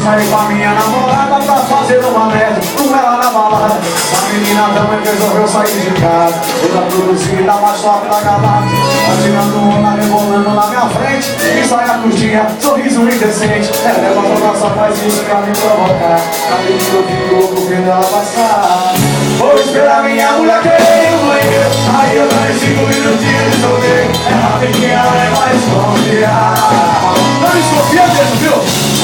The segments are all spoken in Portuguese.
saí com a minha namorada pra fazer uma média com ela na balada. A menina também resolveu sair de casa, toda produzida, mais só pra galáxia. Atirando onda, rebolando na minha frente, e saia curtinha, sorriso indecente. Ela levanta nossa faz isso pra me provocar. Aí eu fico louco vendo ela passar. Vou esperar minha mulher querer no banheiro, aí eu dou 5 minutinhos de solteiro. É rapidinho, ela vai desconfiar. Não desconfia mesmo, viu?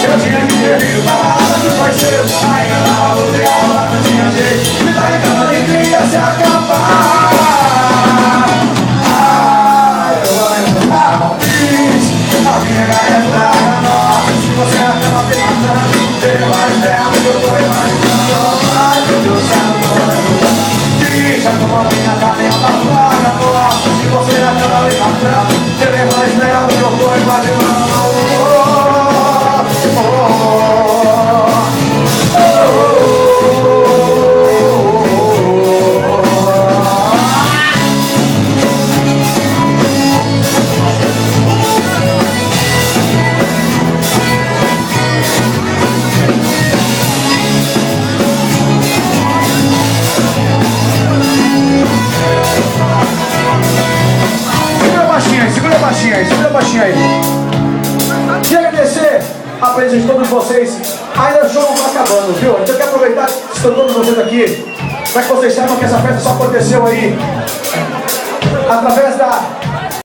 Eu tinha que ter vindo pra balada dos parceiros. Ainda tava bloqueado, lá não tinha jeito. Me dá então, nem queria se acabar. Eu vou lembrar uma vez. A minha garota é nossa. Se você acaba pensando, tem mais dela que eu tô imaginando. Ai, meu Deus, deixa como a minha caneta fraca, nossa. Se você acaba levantando, tem mais dela que eu tô imaginando. Segura baixinho aí. Queria agradecer a presença de todos vocês. Ainda o show não está acabando, viu? Então eu quero aproveitar que estão todos vocês aqui para que vocês saibam que essa festa só aconteceu aí através da